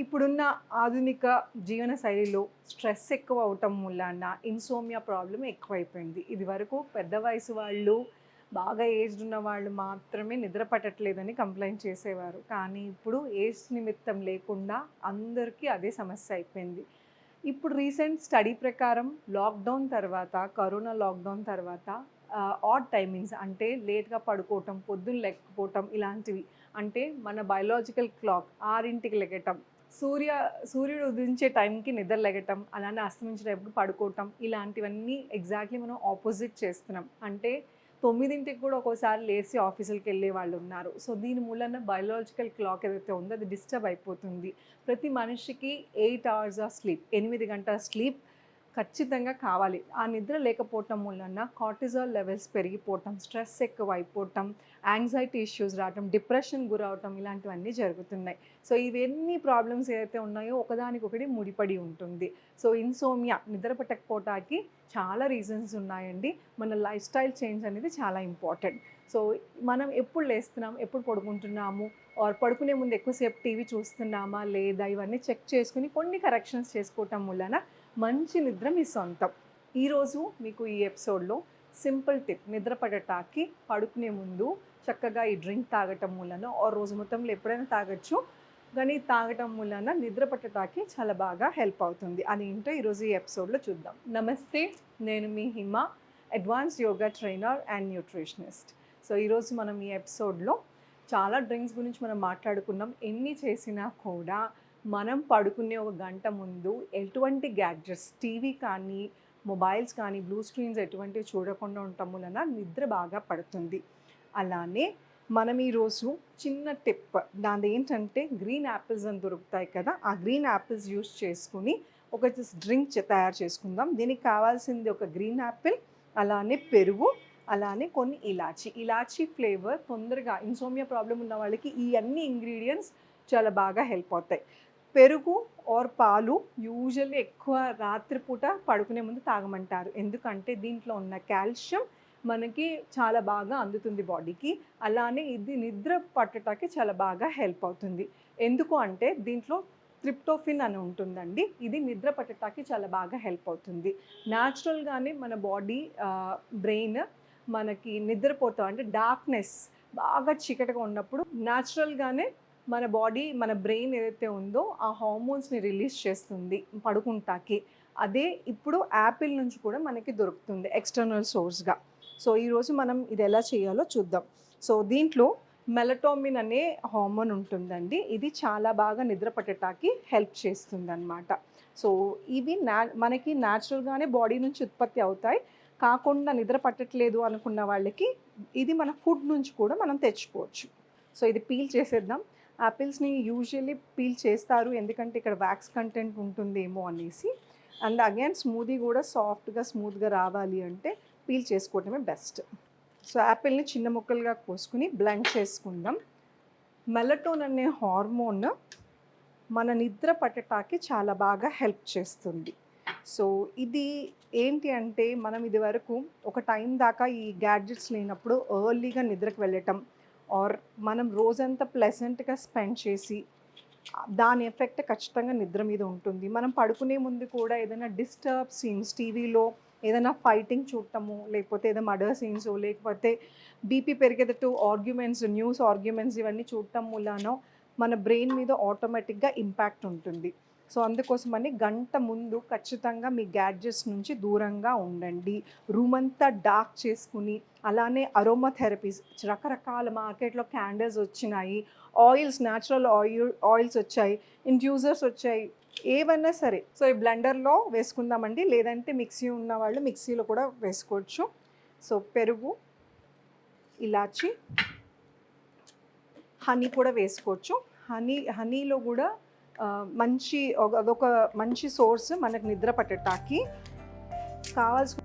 ఇప్పుడున్న ఆధునిక జీవన శైలిలో స్ట్రెస్ ఎక్కువ అవటం వలన ఇన్సోమియా ప్రాబ్లం ఎక్కువైపోయింది. ఇది వరకు పెద్ద వయసు వాళ్ళు, బాగా ఏజ్డ్ ఉన్న వాళ్ళు మాత్రమే నిద్ర పట్టట్లేదని కంప్లైంట్ చేసేవారు. కానీ ఇప్పుడు ఏజ్ నిమిత్తం లేకుండా అందరికీ అదే సమస్య అయిపోయింది. ఇప్పుడు రీసెంట్ స్టడీ ప్రకారం లాక్డౌన్ తర్వాత, కరోనా లాక్డౌన్ తర్వాత ఆడ్ టైమింగ్స్ అంటే లేట్‌గా పడుకోవటం, పొద్దున్న లేకపోవటం ఇలాంటివి. అంటే మన బయోలాజికల్ క్లాక్ 6కి లెగటం, సూర్యుడు ఉదయించే టైంకి నిద్ర లెగటం, అలానే అస్తమించే టైంకి పడుకోవటం, ఇలాంటివన్నీ ఎగ్జాక్ట్లీ మనం ఆపోజిట్ చేస్తున్నాం. అంటే 9కి కూడా ఒక్కోసారి లేచి ఆఫీసులకి వెళ్ళే వాళ్ళు ఉన్నారు. సో దీని మూలన బయోలాజికల్ క్లాక్ ఏదైతే ఉందో అది డిస్టర్బ్ అయిపోతుంది. ప్రతి మనిషికి 8 అవర్స్ ఆఫ్ స్లీప్, 8 గంటల స్లీప్ ఖచ్చితంగా కావాలి. ఆ నిద్ర లేకపోవటం వలన కార్టిజాల్ లెవెల్స్ పెరిగిపోవటం, స్ట్రెస్ ఎక్కువ అయిపోవటం, యాంగ్జైటీ ఇష్యూస్ రావటం, డిప్రెషన్ గురవటం ఇలాంటివన్నీ జరుగుతున్నాయి. సో ఇవన్నీ ప్రాబ్లమ్స్ ఏదైతే ఉన్నాయో ఒకదానికొకటి ముడిపడి ఉంటుంది. సో ఇన్సోమియా, నిద్ర పట్టకపోవటానికి చాలా రీజన్స్ ఉన్నాయండి. మన లైఫ్ స్టైల్ చేంజ్ అనేది చాలా ఇంపార్టెంట్. సో మనం ఎప్పుడు లేస్తున్నాం, ఎప్పుడు పడుకుంటున్నాము, ఆర్ పడుకునే ముందు ఎక్కువసేపు టీవీ చూస్తున్నామా లేదా, ఇవన్నీ చెక్ చేసుకుని కొన్ని కరెక్షన్స్ చేసుకోవటం వలన మంచి నిద్ర మీ సొంతం. ఈరోజు మీకు ఈ ఎపిసోడ్లో సింపుల్ టిప్, నిద్ర పడటానికి పడుకునే ముందు చక్కగా ఈ డ్రింక్ తాగటం వలన, రోజు మొత్తంలో ఎప్పుడైనా తాగొచ్చు, కానీ తాగటం వలన నిద్ర పట్టడానికి చాలా బాగా హెల్ప్ అవుతుంది. అదేంటో ఈరోజు ఈ ఎపిసోడ్లో చూద్దాం. నమస్తే, నేను మీ Hima, advance yoga trainer and nutritionist. So ఈరోజు మనం ఈ ఎపిసోడ్లో చాలా డ్రింక్స్ గురించి మనం మాట్లాడుకున్నాం. ఎన్ని చేసినా కూడా మనం పడుకునే ఒక గంట ముందు ఎటువంటి గ్యాడ్జెట్స్, టీవీ కానీ మొబైల్స్ కానీ బ్లూ స్క్రీన్స్ ఎటువంటివి చూడకుండా ఉండటం వలన నిద్ర బాగా పడుతుంది. అలానే మనం ఈరోజు చిన్న టిప్, దాని ఏంటంటే గ్రీన్ యాపిల్స్ అని దొరుకుతాయి కదా, ఆ గ్రీన్ యాపిల్స్ యూస్ చేసుకుని ఒక డ్రింక్ తయారు చేసుకుందాం. దీనికి కావాల్సింది ఒక గ్రీన్ యాపిల్, అలానే పెరుగు, అలానే కొన్ని ఇలాచీ ఫ్లేవర్ తొందరగా ఇన్సోమియా ప్రాబ్లం ఉన్న వాళ్ళకి ఈ అన్ని ఇంగ్రీడియంట్స్ చాలా బాగా హెల్ప్ అవుతాయి. పెరుగు ఆర్ పాలు యూజువల్లీ ఎక్కువ రాత్రిపూట పడుకునే ముందు తాగమంటారు. ఎందుకంటే దీంట్లో ఉన్న కాల్షియం మనకి చాలా బాగా అందుతుంది బాడీకి. అలానే ఇది నిద్ర పట్టడానికి చాలా బాగా హెల్ప్ అవుతుంది. ఎందుకు అంటే దీంట్లో ట్రిప్టోఫిన్ అని ఉంటుందండి. ఇది నిద్ర పట్టడానికి చాలా బాగా హెల్ప్ అవుతుంది. న్యాచురల్గానే మన బాడీ, బ్రెయిన్ మనకి నిద్రపోతాం అంటే డార్క్నెస్ బాగా చీకటిగా ఉన్నప్పుడు న్యాచురల్గానే మన బాడీ, మన బ్రెయిన్ ఏదైతే ఉందో ఆ హార్మోన్స్ని రిలీజ్ చేస్తుంది పడుకుంటాకి. అదే ఇప్పుడు యాపిల్ నుంచి కూడా మనకి దొరుకుతుంది ఎక్స్టర్నల్ సోర్స్గా. సో ఈరోజు మనం ఇది ఎలా చేయాలో చూద్దాం. సో దీంట్లో మెలటోనిన్ అనే హార్మోన్ ఉంటుందండి. ఇది చాలా బాగా నిద్ర పట్టడానికి హెల్ప్ చేస్తుంది అన్నమాట. సో ఇవి మనకి న్యాచురల్గానే బాడీ నుంచి ఉత్పత్తి అవుతాయి. కాకుండా నిద్ర పట్టట్లేదు అనుకున్న వాళ్ళకి ఇది మన ఫుడ్ నుంచి కూడా మనం తెచ్చుకోవచ్చు. సో ఇది పీల్ చేసేద్దాం. యాపిల్స్ని యూజువల్లీ పీల్ చేస్తారు ఎందుకంటే ఇక్కడ వ్యాక్స్ కంటెంట్ ఉంటుందేమో అనేసి. అండ్ అగైన్ స్మూదీ కూడా స్మూత్గా రావాలి అంటే పీల్ చేసుకోవటమే బెస్ట్. సో యాపిల్ని చిన్న ముక్కలుగా కోసుకుని బ్లెండ్ చేసుకుందాం. మెలటోన్ అనే హార్మోన్ మన నిద్ర పట్టడానికి చాలా బాగా హెల్ప్ చేస్తుంది. సో ఇది ఏంటి అంటే మనం ఇది వరకు ఒక టైం దాకా ఈ గ్యాడ్జెట్స్ లేనప్పుడు ఎర్లీగా నిద్రకు వెళ్ళటం, ఆర్ మనం రోజంతా ప్లెజెంట్గా స్పెండ్ చేసి దాని ఎఫెక్ట్ ఖచ్చితంగా నిద్ర మీద ఉంటుంది. మనం పడుకునే ముందు కూడా ఏదైనా డిస్టర్బ్ సీన్స్, టీవీలో ఏదైనా ఫైటింగ్ చూడటము, లేకపోతే ఏదైనా మర్డర్ సీన్స్, లేకపోతే బీపీ పెరిగేటట్టు న్యూస్ ఆర్గ్యుమెంట్స్ ఇవన్నీ చూడటం వలన మన బ్రెయిన్ మీద ఆటోమేటిక్గా ఇంపాక్ట్ ఉంటుంది. సో అందుకోసమని గంట ముందు ఖచ్చితంగా మీ గ్యాడ్జెట్స్ నుంచి దూరంగా ఉండండి. రూమ్ అంతా డార్క్ చేసుకుని, అలానే అరోమా థెరపీస్, రకరకాల మార్కెట్లో క్యాండిల్స్ వచ్చినాయి, ఆయిల్స్, న్యాచురల్ ఆయిల్స్ వచ్చాయి, ఇన్ఫ్యూజర్స్ వచ్చాయి, ఏవైనా సరే. సో ఈ బ్లెండర్లో వేసుకుందామండి, లేదంటే మిక్సీ ఉన్న వాళ్ళు మిక్సీలో కూడా వేసుకోవచ్చు. సో పెరుగు, ఇలాచి, హనీ కూడా వేసుకోవచ్చు. హనీలో కూడా అదొక మంచి సోర్స్ మనకు నిద్ర పట్టడానికి. కావాల్సిన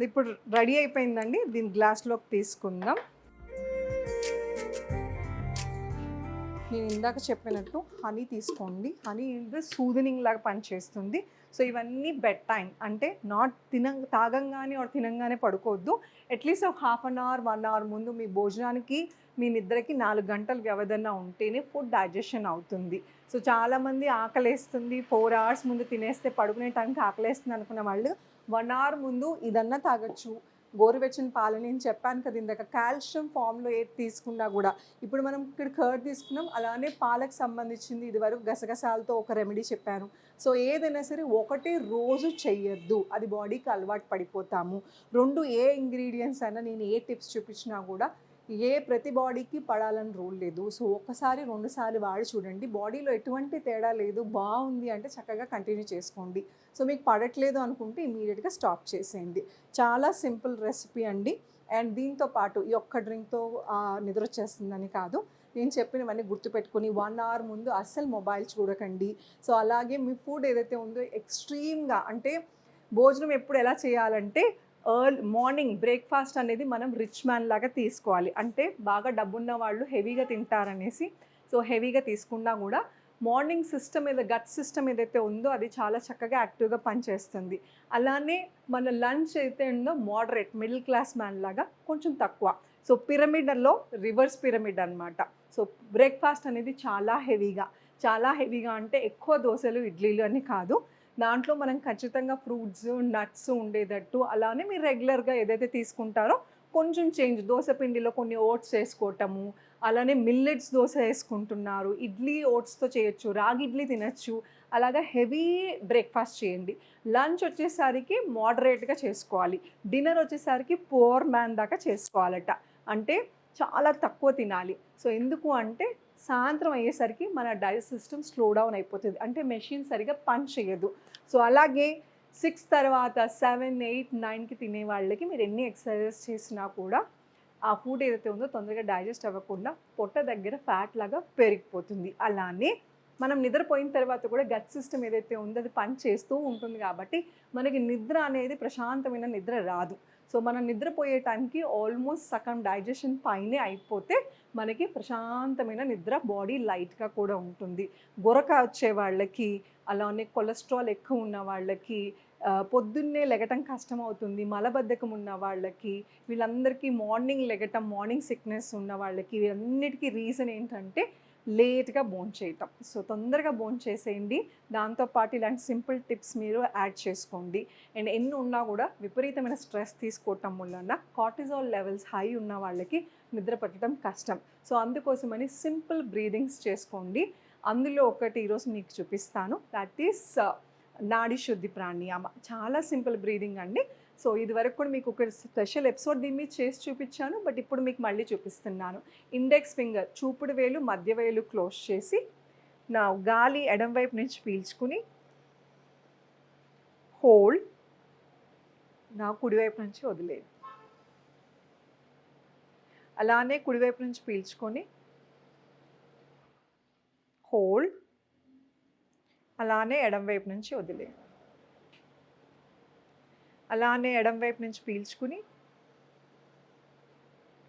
ఇప్పుడు రెడీ అయిపోయిందండి. దీన్ని గ్లాస్లోకి తీసుకుందాం. నేను ఇందాక చెప్పినట్టు హనీ తీసుకోండి. హనీ ఇది సూదనింగ్ లాగా పనిచేస్తుంది. సో ఇవన్నీ బెడ్ టైం అంటే నాట్ తాగంగానే ఆర్ తినంగానే పడుకోవద్దు. అట్లీస్ట్ ఒక హాఫ్ అన్ అవర్ 1 అవర్ ముందు మీ భోజనానికి మీ నిద్రకి 4 గంటల వ్యవధన ఉంటేనే ఫుడ్ డైజెషన్ అవుతుంది. సో చాలామంది ఆకలేస్తుంది 4 అవర్స్ ముందు తినేస్తే పడుకునే టైంకి ఆకలేస్తుంది అనుకున్న వాళ్ళు 1 అవర్ ముందు ఇదన్నా తాగొచ్చు. గోరువెచ్చని పాలు నేను చెప్పాను కదా ఇందాక, కాల్షియం ఫామ్లో ఏది తీసుకున్నా కూడా, ఇప్పుడు మనం ఇక్కడ కర్డ్ తీసుకున్నాం, అలానే పాలకు సంబంధించింది ఇదివరకు గసగసాలతో ఒక రెమెడీ చెప్పాను. సో ఏదైనా సరే ఒకటే రోజు చెయ్యొద్దు, అది బాడీకి అలవాటు పడిపోతాము. 2 ఏ ఇంగ్రీడియంట్స్ అయినా నేను ఏ టిప్స్ చూపించినా కూడా ప్రతి బాడీకి పడాలని రూల్ లేదు. సో ఒకసారి 2 సార్లు వాడి చూడండి, బాడీలో ఎటువంటి తేడా లేదు, బాగుంది అంటే చక్కగా కంటిన్యూ చేసుకోండి. సో మీకు పడట్లేదు అనుకుంటే ఇమీడియట్గా స్టాప్ చేసేయండి. చాలా సింపుల్ రెసిపీ అండి. అండ్ దీంతో పాటు ఈ ఒక్క డ్రింక్తో నిద్ర వచ్చేస్తుందని కాదు, నేను చెప్పినవన్నీ గుర్తుపెట్టుకొని 1 అవర్ ముందు అస్సలు మొబైల్ చూడకండి. సో అలాగే మీ ఫుడ్ ఏదైతే ఉందో ఎక్స్ట్రీమ్గా అంటే భోజనం ఎప్పుడు ఎలా చేయాలంటే మార్నింగ్ బ్రేక్ఫాస్ట్ అనేది మనం రిచ్ మ్యాన్ లాగా తీసుకోవాలి. అంటే బాగా డబ్బున్న వాళ్ళు హెవీగా తింటారనేసి, సో హెవీగా తీసుకున్నా కూడా మార్నింగ్ సిస్టమ్ గట్ సిస్టమ్ ఏదైతే ఉందో అది చాలా చక్కగా యాక్టివ్గా పనిచేస్తుంది. అలానే మన లంచ్ అయితే ఉందో మోడరేట్ మిడిల్ క్లాస్ మ్యాన్ లాగా కొంచెం తక్కువ. సో పిరమిడ్లో రివర్స్ పిరమిడ్ అనమాట. సో బ్రేక్ఫాస్ట్ అనేది చాలా హెవీగా అంటే ఎక్కువ దోశలు ఇడ్లీలు అని కాదు, దాంట్లో మనం ఖచ్చితంగా ఫ్రూట్స్ నట్స్ ఉండేటట్టు, అలానే మీరు రెగ్యులర్గా ఏదైతే తీసుకుంటారో కొంచెం చేంజ్, దోశ పిండిలో కొన్ని ఓట్స్ వేసుకోవటము, అలానే మిల్లెట్స్ దోశ వేసుకుంటున్నారు, ఇడ్లీ ఓట్స్తో చేయొచ్చు, రాగి ఇడ్లీ తినచ్చు, అలాగా హెవీ బ్రేక్ఫాస్ట్ చేయండి. లంచ్ వచ్చేసరికి మోడరేట్గా చేసుకోవాలి, డిన్నర్ వచ్చేసరికి పూర్ మ్యాన్ దాకా చేసుకోవాలట, అంటే చాలా తక్కువ తినాలి. సో ఎందుకు అంటే సాయంత్రం అయ్యేసరికి మన డైజెస్ట్ సిస్టమ్ స్లో డౌన్ అయిపోతుంది, అంటే మెషిన్ సరిగా పని చేయదు. సో అలాగే 6 తర్వాత 7, 8, 9కి తినే వాళ్ళకి మీరు ఎన్ని ఎక్సర్సైజెస్ చేసినా కూడా ఆ ఫుడ్ ఏదైతే ఉందో తొందరగా డైజెస్ట్ అవ్వకుండా పొట్ట దగ్గర ఫ్యాట్ లాగా పెరిగిపోతుంది. అలానే మనం నిద్రపోయిన తర్వాత కూడా గట్ సిస్టమ్ ఏదైతే ఉందో అది పని చేస్తూ ఉంటుంది, కాబట్టి మనకి నిద్ర అనేది ప్రశాంతమైన నిద్ర రాదు. సో మనం నిద్రపోయే టైంకి ఆల్మోస్ట్ సగం డైజెషన్ పైనే అయిపోతే మనకి ప్రశాంతమైన నిద్ర, బాడీ లైట్గా కూడా ఉంటుంది. గొరక వచ్చే వాళ్ళకి, అలానే కొలెస్ట్రాల్ ఎక్కువ ఉన్న వాళ్ళకి, పొద్దున్నే లెగటం కష్టం అవుతుంది, మలబద్ధకం ఉన్న వాళ్ళకి, వీళ్ళందరికీ మార్నింగ్ సిక్నెస్ ఉన్న వాళ్ళకి, వీళ్ళన్నిటికీ రీజన్ ఏంటంటే లేట్గా భోంచేయటం. సో తొందరగా భోంచేసేయండి. దాంతోపాటు ఇలాంటి సింపుల్ టిప్స్ మీరు యాడ్ చేసుకోండి. అండ్ ఎన్ని ఉన్నా కూడా విపరీతమైన స్ట్రెస్ తీసుకోవటం వలన కార్టిజాల్ లెవెల్స్ హై ఉన్న వాళ్ళకి నిద్ర పట్టడం కష్టం. సో అందుకోసమని సింపుల్ బ్రీదింగ్స్ చేసుకోండి. అందులో ఒకటి ఈరోజు మీకు చూపిస్తాను, దట్ ఈస్ నాడీ శుద్ధి ప్రాణాయామ. చాలా సింపుల్ బ్రీదింగ్ అండి. సో ఇది వరకు కూడా మీకు ఒక స్పెషల్ ఎపిసోడ్ దీని మీద చేసి చూపించాను, బట్ ఇప్పుడు మీకు మళ్ళీ చూపిస్తున్నాను. ఇండెక్స్ ఫింగర్ చూపుడు వేలు మధ్య వేలు క్లోజ్ చేసి నా గాలి ఎడం వైపు నుంచి పీల్చుకుని హోల్డ్, నా కుడివైపు నుంచి వదిలేదు. అలానే కుడివైపు నుంచి పీల్చుకొని హోల్డ్, అలానే ఎడం వైపు నుంచి వదిలేదు. అలానే ఎడం వైపు నుంచి పీల్చుకుని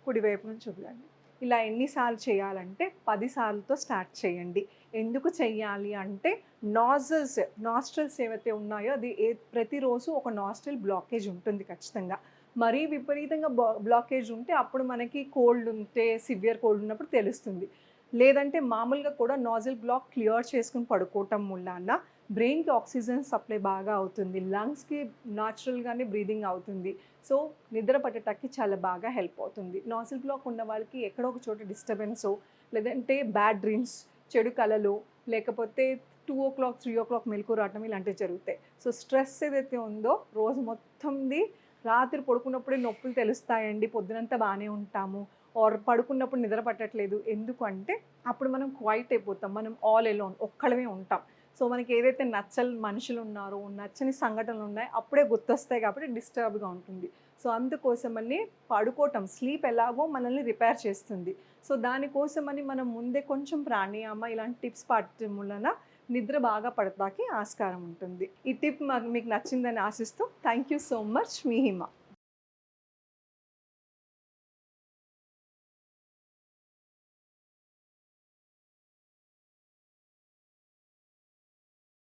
కుడివైపు నుంచి వదలండి. ఇలా ఎన్నిసార్లు చేయాలంటే 10 సార్లతో స్టార్ట్ చేయండి. ఎందుకు చెయ్యాలి అంటే నాస్ట్రల్స్ ఏవైతే ఉన్నాయో అది ప్రతిరోజు ఒక నాస్ట్రల్ బ్లాకేజ్ ఉంటుంది ఖచ్చితంగా. మరీ విపరీతంగా బ్లాకేజ్ ఉంటే అప్పుడు మనకి కోల్డ్ ఉంటే, సివియర్ కోల్డ్ ఉన్నప్పుడు తెలుస్తుంది. లేదంటే మామూలుగా కూడా నాజిల్ బ్లాక్ క్లియర్ చేసుకుని పడుకోవటం వలన బ్రెయిన్కి ఆక్సిజన్ సప్లై బాగా అవుతుంది, లంగ్స్కి న్యాచురల్గానే బ్రీదింగ్ అవుతుంది. సో నిద్ర పట్టడానికి చాలా బాగా హెల్ప్ అవుతుంది. నాజిల్ బ్లాక్ ఉన్న వాళ్ళకి ఎక్కడో ఒక చోట డిస్టర్బెన్సో, లేదంటే బ్యాడ్ డ్రీమ్స్, చెడు కళలు, లేకపోతే 2 o'clock 3 o'clock మెలకు రావటం ఇలాంటివి జరుగుతాయి. సో స్ట్రెస్ ఏదైతే ఉందో రోజు మొత్తంది రాత్రి పడుకున్నప్పుడే నొప్పులు తెలుస్తాయండి, పొద్దునంతా బాగానే ఉంటాము, ఆర్ పడుకున్నప్పుడు నిద్ర పట్టట్లేదు. ఎందుకంటే అప్పుడు మనం క్వైట్ అయిపోతాం, మనం ఆల్ ఎలోన్ ఒక్కడమే ఉంటాం. సో మనకి ఏదైతే నచ్చని మనుషులు ఉన్నారో, నచ్చని సంఘటనలు ఉన్నాయో అప్పుడే గుర్తొస్తాయి, కాబట్టి డిస్టర్బ్గా ఉంటుంది. సో అందుకోసమని పడుకోవటం, స్లీప్ ఎలాగో మనల్ని రిపేర్ చేస్తుంది. సో దానికోసమని మనం ముందే కొంచెం ప్రాణాయామ ఇలాంటి టిప్స్ పాటించడం వలన నిద్ర బాగా పడటానికి ఆస్కారం ఉంటుంది. ఈ టిప్ మీకు నచ్చిందని ఆశిస్తూ thank you so much, me Hima.